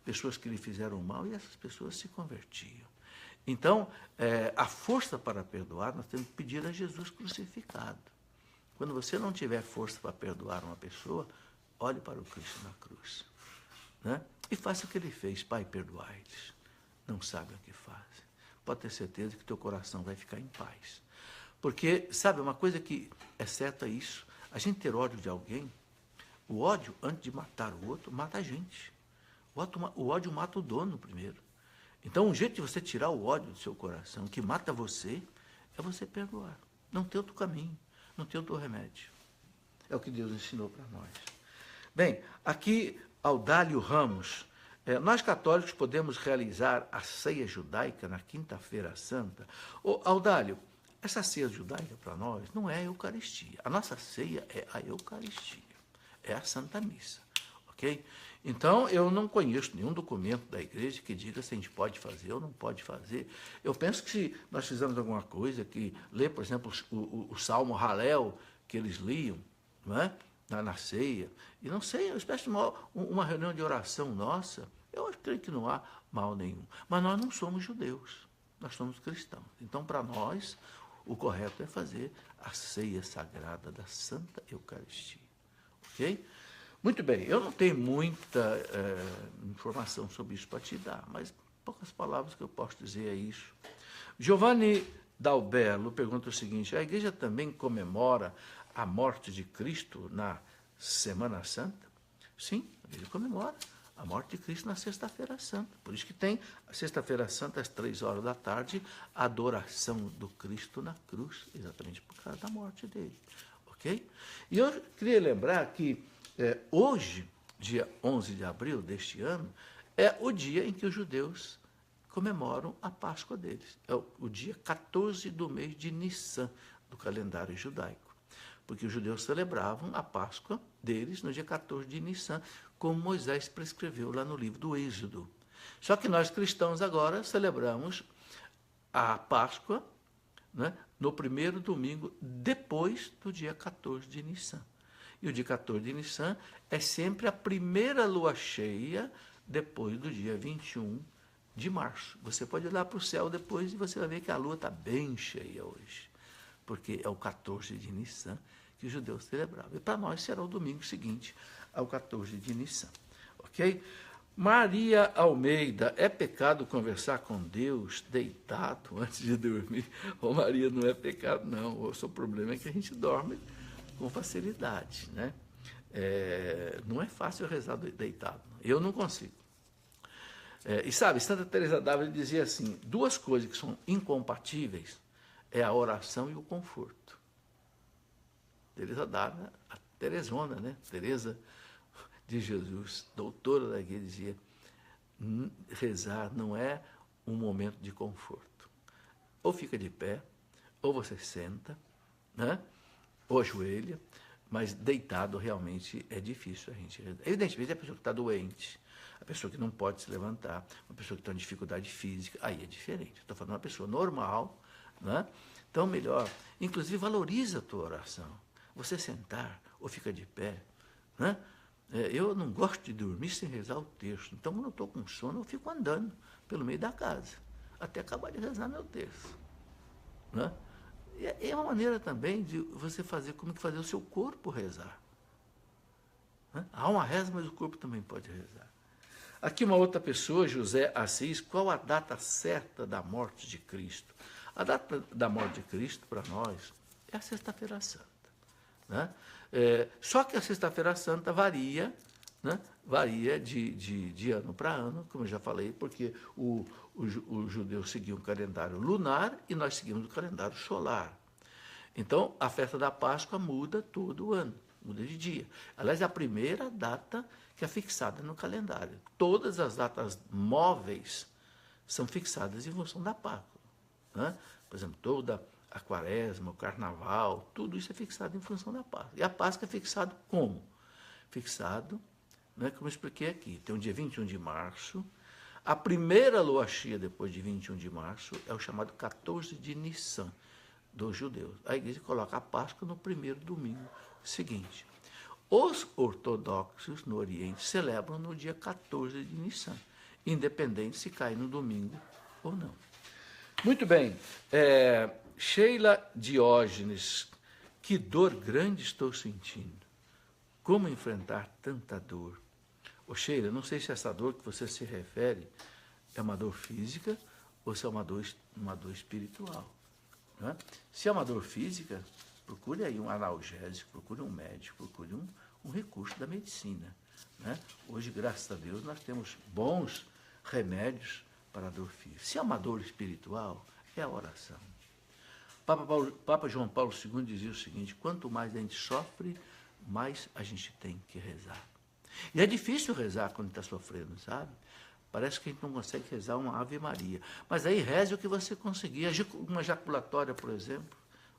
pessoas que lhe fizeram mal e essas pessoas se convertiam. Então, a força para perdoar, nós temos que pedir a Jesus crucificado. Quando você não tiver força para perdoar uma pessoa, olhe para o Cristo na cruz. Né? E faça o que ele fez: Pai, perdoai-lhes. Não sabem o que fazem. Pode ter certeza que teu coração vai ficar em paz. Porque, sabe, uma coisa que é certa é isso: a gente ter ódio de alguém, o ódio, antes de matar o outro, mata a gente. O ódio mata o dono primeiro. Então, um jeito de você tirar o ódio do seu coração, que mata você, é você perdoar. Não tem outro caminho, não tem outro remédio. É o que Deus ensinou para nós. Bem, aqui, Audálio Ramos. Nós católicos podemos realizar a ceia judaica na Quinta-feira Santa? Audálio, essa ceia judaica para nós não é a Eucaristia. A nossa ceia é a Eucaristia, é a Santa Missa. ok? Então, eu não conheço nenhum documento da igreja que diga se a gente pode fazer ou não pode fazer. Eu penso que se nós fizermos alguma coisa, que ler, por exemplo, o Salmo Halel, que eles liam, não é? Na ceia, e não sei, uma espécie de uma reunião de oração nossa, eu creio que não há mal nenhum. Mas nós não somos judeus, nós somos cristãos. Então, para nós, o correto é fazer a ceia sagrada da Santa Eucaristia. Ok? Muito bem, eu não tenho muita informação sobre isso para te dar, mas poucas palavras que eu posso dizer é isso. Giovanni Dalbello pergunta o seguinte: a igreja também comemora a morte de Cristo na Semana Santa? Sim, a igreja comemora a morte de Cristo na Sexta-feira Santa. Por isso que tem a Sexta-feira Santa, às 3 horas da tarde, a adoração do Cristo na cruz, exatamente por causa da morte dele. Ok? E eu queria lembrar que hoje, dia 11 de abril deste ano, é o dia em que os judeus comemoram a Páscoa deles. É o dia 14 do mês de Nissan, do calendário judaico. Porque os judeus celebravam a Páscoa deles no dia 14 de Nissan, como Moisés prescreveu lá no livro do Êxodo. Só que nós cristãos agora celebramos a Páscoa, né, no primeiro domingo depois do dia 14 de Nissan. E o dia 14 de Nissan é sempre a primeira lua cheia depois do dia 21 de março. Você pode olhar para o céu depois e você vai ver que a lua está bem cheia hoje, porque é o 14 de Nissan que os judeus celebravam. E para nós será o domingo seguinte ao 14 de Nissan. Ok? Maria Almeida, é pecado conversar com Deus deitado antes de dormir? Ô, Maria, não é pecado, não. O seu problema é que a gente dorme com facilidade, né? Não é fácil rezar deitado. Eu não consigo. E sabe, Santa Teresa d'Ávila dizia assim: duas coisas que são incompatíveis é a oração e o conforto. Teresa d'Ávila, a Teresona, né? Teresa de Jesus, doutora da igreja, dizia: rezar não é um momento de conforto. Ou fica de pé, ou você senta, né? Ou ajoelha, mas deitado realmente é difícil a gente rezar. Evidentemente, a pessoa que está doente, a pessoa que não pode se levantar, uma pessoa que tem uma dificuldade física, aí é diferente. Estou falando de uma pessoa normal, né? Então, melhor, inclusive, valoriza a tua oração. Você sentar ou fica de pé, né? Eu não gosto de dormir sem rezar o terço. Então, quando eu estou com sono, eu fico andando pelo meio da casa, até acabar de rezar meu terço, né? É uma maneira também de você fazer como que fazer o seu corpo rezar. Né? A alma reza, mas o corpo também pode rezar. Aqui uma outra pessoa, José Assis: qual a data certa da morte de Cristo? A data da morte de Cristo, para nós, é a Sexta-feira Santa. Né? Só que a Sexta-feira Santa varia, né? Varia de ano para ano, como eu já falei, porque os judeus seguiam o calendário lunar e nós seguimos o calendário solar. Então, a festa da Páscoa muda todo o ano, muda de dia. Aliás, é a primeira data que é fixada no calendário. Todas as datas móveis são fixadas em função da Páscoa. Né? Por exemplo, toda a Quaresma, o Carnaval, tudo isso é fixado em função da Páscoa. E a Páscoa é fixado como? Fixado, né, como eu expliquei aqui, tem o dia 21 de março, a primeira lua cheia depois de 21 de março é o chamado 14 de Nissan, dos judeus. A igreja coloca a Páscoa no primeiro domingo seguinte. Os ortodoxos no Oriente celebram no dia 14 de Nissan, independente se cai no domingo ou não. Muito bem. Sheila Diógenes: que dor grande estou sentindo. Como enfrentar tanta dor? Ô Sheila, não sei se essa dor que você se refere é uma dor física ou se é uma dor espiritual. Né? Se é uma dor física, procure aí um analgésico, procure um médico, procure um recurso da medicina. Né? Hoje, graças a Deus, nós temos bons remédios para a dor física. Se é uma dor espiritual, é a oração. Papa João Paulo II dizia o seguinte: quanto mais a gente sofre, mais a gente tem que rezar. E é difícil rezar quando está sofrendo, sabe? Parece que a gente não consegue rezar uma Ave Maria. Mas aí reze o que você conseguir. Uma ejaculatória, por exemplo,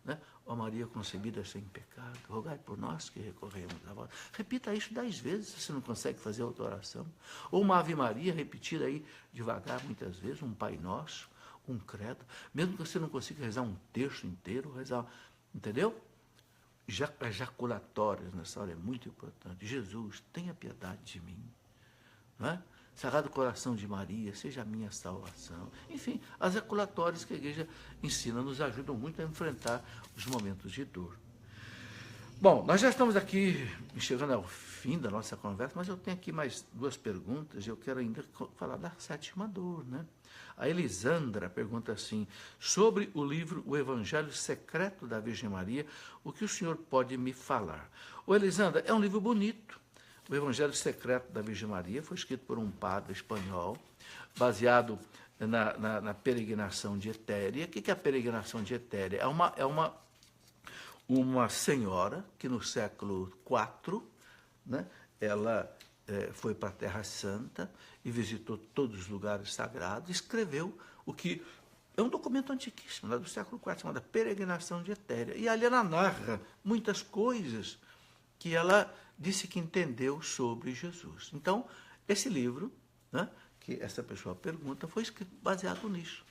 né? Ó Maria concebida sem pecado, rogai por nós que recorremos a vós. Repita isso 10 vezes, se você não consegue fazer outra oração. Ou uma Ave Maria, repetida aí devagar muitas vezes, um Pai Nosso, um credo. Mesmo que você não consiga rezar um terço inteiro, rezar, entendeu? Jaculatórias nessa hora é muito importante. Jesus, tenha piedade de mim. Não é? Sagrado Coração de Maria, seja a minha salvação. Enfim, as jaculatórias que a igreja ensina nos ajudam muito a enfrentar os momentos de dor. Bom, nós já estamos aqui chegando ao fim da nossa conversa, mas eu tenho aqui mais 2 perguntas e eu quero ainda falar da 7ª dor, né? A Elisandra pergunta assim, sobre o livro O Evangelho Secreto da Virgem Maria, o que o senhor pode me falar? Ô Elisandra, é um livro bonito. O Evangelho Secreto da Virgem Maria foi escrito por um padre espanhol, baseado na peregrinação de Etéria. O que é a peregrinação de Etéria? É uma senhora que no século IV, né, ela foi para a Terra Santa e visitou todos os lugares sagrados, escreveu o que é um documento antiquíssimo, lá do século IV, chamado Peregrinação de Etéria. E ali ela narra muitas coisas que ela disse que entendeu sobre Jesus. Então, esse livro, né, que essa pessoa pergunta, foi escrito baseado nisso.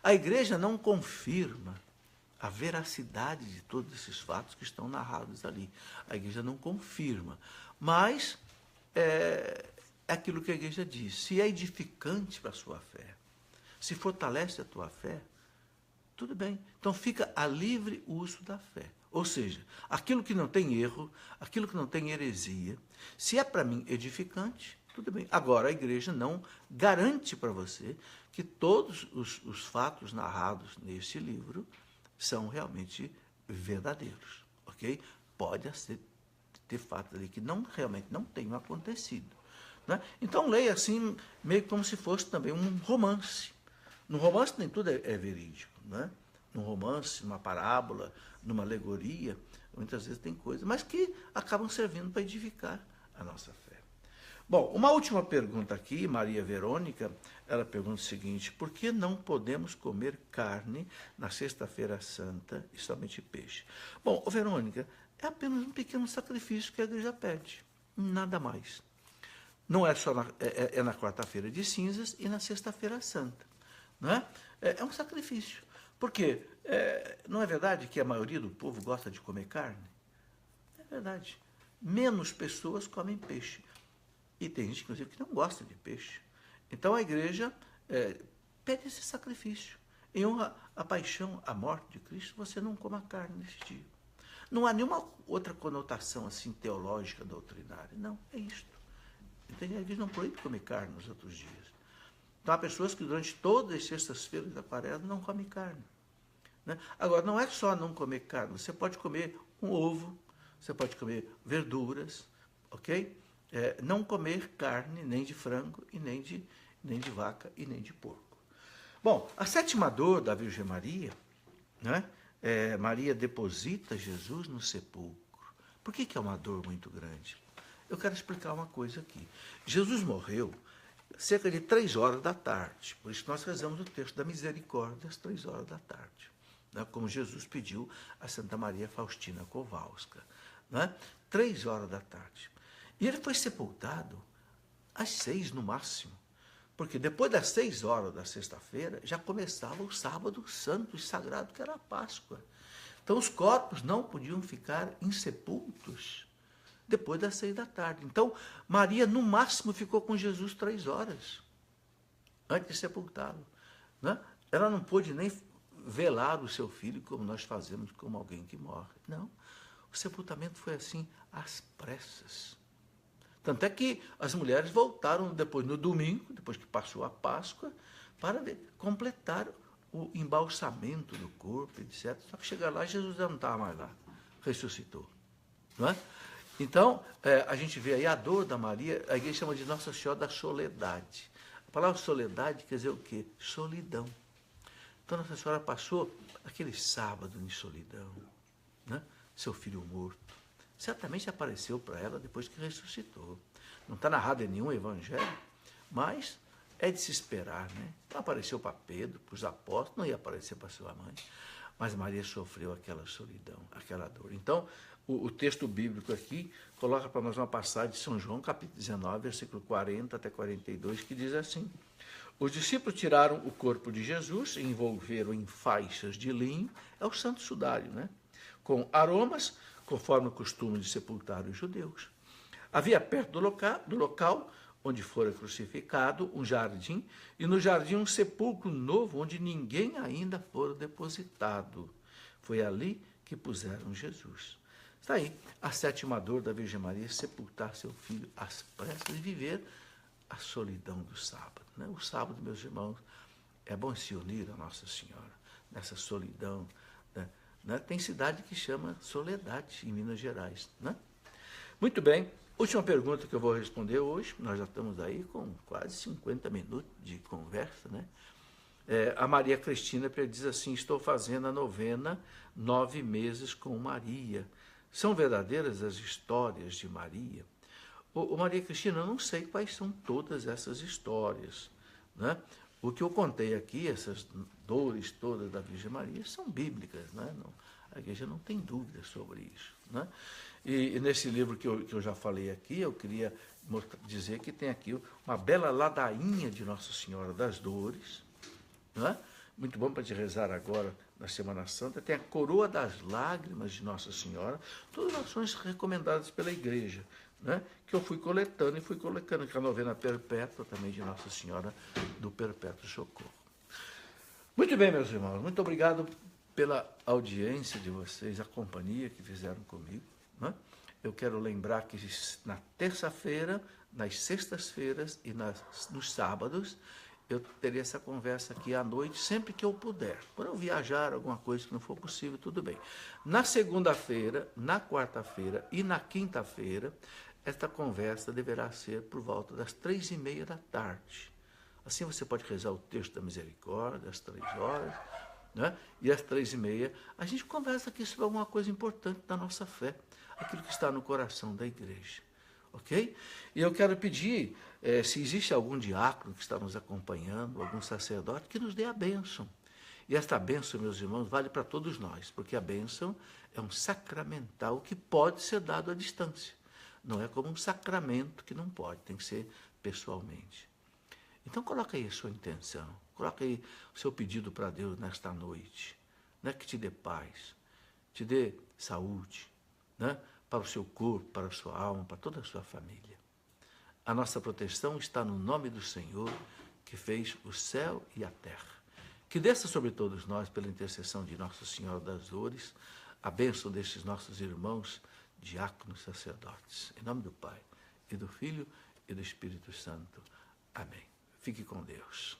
A igreja não confirma a veracidade de todos esses fatos que estão narrados ali. A igreja não confirma, mas é aquilo que a igreja diz. Se é edificante para a sua fé, se fortalece a tua fé, tudo bem. Então fica a livre uso da fé. Ou seja, aquilo que não tem erro, aquilo que não tem heresia, se é para mim edificante, tudo bem. Agora, a igreja não garante para você que todos os fatos narrados nesse livro são realmente verdadeiros, ok? Pode ter fatos ali que realmente não tenham acontecido, né? Então, leia assim, meio como se fosse também um romance. No romance nem tudo é verídico, né? Num romance, numa parábola, numa alegoria, muitas vezes tem coisas, mas que acabam servindo para edificar a nossa fé. Bom, uma última pergunta aqui, Maria Verônica, ela pergunta o seguinte, por que não podemos comer carne na Sexta-feira Santa e somente peixe? Bom, Verônica, é apenas um pequeno sacrifício que a igreja pede, nada mais. Não é só na quarta-feira de cinzas e na Sexta-feira Santa, não é? É um sacrifício. Por quê? Não é verdade que a maioria do povo gosta de comer carne? É verdade. Menos pessoas comem peixe. E tem gente, inclusive, que não gosta de peixe. Então, a igreja pede esse sacrifício. Em honra à paixão, à morte de Cristo, você não coma carne nesse dia. Não há nenhuma outra conotação assim teológica, doutrinária. Não, é isto. Entende? A igreja não proíbe comer carne nos outros dias. Então, há pessoas que durante todas as sextas-feiras da quaresma não comem carne, né? Agora, não é só não comer carne, você pode comer um ovo, você pode comer verduras, ok? Não comer carne nem de frango, e nem de vaca e nem de porco. Bom, a 7ª dor da Virgem Maria, né? Maria deposita Jesus no sepulcro. Por que é uma dor muito grande? Eu quero explicar uma coisa aqui. Jesus morreu cerca de 3 horas da tarde. Por isso nós rezamos o texto da misericórdia às 3 horas da tarde, né? Como Jesus pediu a Santa Maria Faustina Kowalska, né? 3 horas da tarde. E ele foi sepultado às 6 no máximo, porque depois das 6 horas da sexta-feira já começava o sábado santo e sagrado, que era a Páscoa. Então os corpos não podiam ficar insepultos depois das 6 da tarde. Então, Maria, no máximo, ficou com Jesus 3 horas antes de sepultá-lo, né? Ela não pôde nem velar o seu filho, como nós fazemos como alguém que morre. Não. O sepultamento foi assim, às pressas. Tanto é que as mulheres voltaram depois, no domingo, depois que passou a Páscoa, para completar o embalsamento do corpo, etc. Só que chegar lá, Jesus já não estava mais lá. Ressuscitou. Não é? Então, a gente vê aí a dor da Maria, a igreja chama de Nossa Senhora da Soledade. A palavra soledade quer dizer o quê? Solidão. Então, Nossa Senhora passou aquele sábado em solidão, né? Seu filho morto. Certamente apareceu para ela depois que ressuscitou. Não está narrado em nenhum evangelho, mas é de se esperar, né? Não apareceu para Pedro, para os apóstolos, não ia aparecer para sua mãe. mas Maria sofreu aquela solidão, aquela dor. Então, o texto bíblico aqui coloca para nós uma passagem de São João, capítulo 19, versículo 40 até 42, que diz assim: os discípulos tiraram o corpo de Jesus e envolveram em faixas de linho, é o santo sudário, né? Com aromas, conforme o costume de sepultar os judeus. Havia perto do local onde fora crucificado um jardim, e no jardim um sepulcro novo, onde ninguém ainda fora depositado. Foi ali que puseram Jesus. Está aí a sétima dor da Virgem Maria, sepultar seu filho às pressas e viver a solidão do sábado. Né? O sábado, meus irmãos, é bom se unir a Nossa Senhora nessa solidão. Né? Tem cidade que chama Soledade, em Minas Gerais. Né? Muito bem, última pergunta que eu vou responder hoje. Nós já estamos aí com quase 50 minutos de conversa. Né? A Maria Cristina diz assim: estou fazendo a novena 9 meses com Maria. São verdadeiras as histórias de Maria? Maria Cristina, eu não sei quais são todas essas histórias. Né? O que eu contei aqui, essas dores todas da Virgem Maria, são bíblicas. Né? A igreja não tem dúvida sobre isso. Né? E nesse livro que eu já falei aqui, eu queria dizer que tem aqui uma bela ladainha de Nossa Senhora das Dores. Né? Muito bom para te rezar agora na Semana Santa. Tem a Coroa das Lágrimas de Nossa Senhora, todas orações recomendadas pela igreja, né? Que eu fui coletando que a novena perpétua também de Nossa Senhora do Perpétuo Socorro. Muito bem, meus irmãos, muito obrigado pela audiência de vocês, a companhia que fizeram comigo. Né? Eu quero lembrar que na terça-feira, nas sextas-feiras e nos sábados, eu terei essa conversa aqui à noite, sempre que eu puder. Quando eu viajar, alguma coisa que não for possível, tudo bem. Na segunda-feira, na quarta-feira e na quinta-feira, esta conversa deverá ser por volta das 3h30 da tarde. Assim você pode rezar o texto da misericórdia, às 3 horas, né? E às 3h30, a gente conversa aqui sobre alguma coisa importante da nossa fé, aquilo que está no coração da igreja. Ok? E eu quero pedir, se existe algum diácono que está nos acompanhando, algum sacerdote, que nos dê a bênção. E esta bênção, meus irmãos, vale para todos nós, porque a bênção é um sacramental que pode ser dado à distância. Não é como um sacramento que não pode, tem que ser pessoalmente. Então coloca aí a sua intenção, coloca aí o seu pedido para Deus nesta noite, né? Que te dê paz, te dê saúde, né? Para o seu corpo, para a sua alma, para toda a sua família. A nossa proteção está no nome do Senhor, que fez o céu e a terra. Que desça sobre todos nós, pela intercessão de Nossa Senhora das Dores, a bênção destes nossos irmãos, diáconos, sacerdotes. Em nome do Pai, e do Filho, e do Espírito Santo. Amém. Fique com Deus.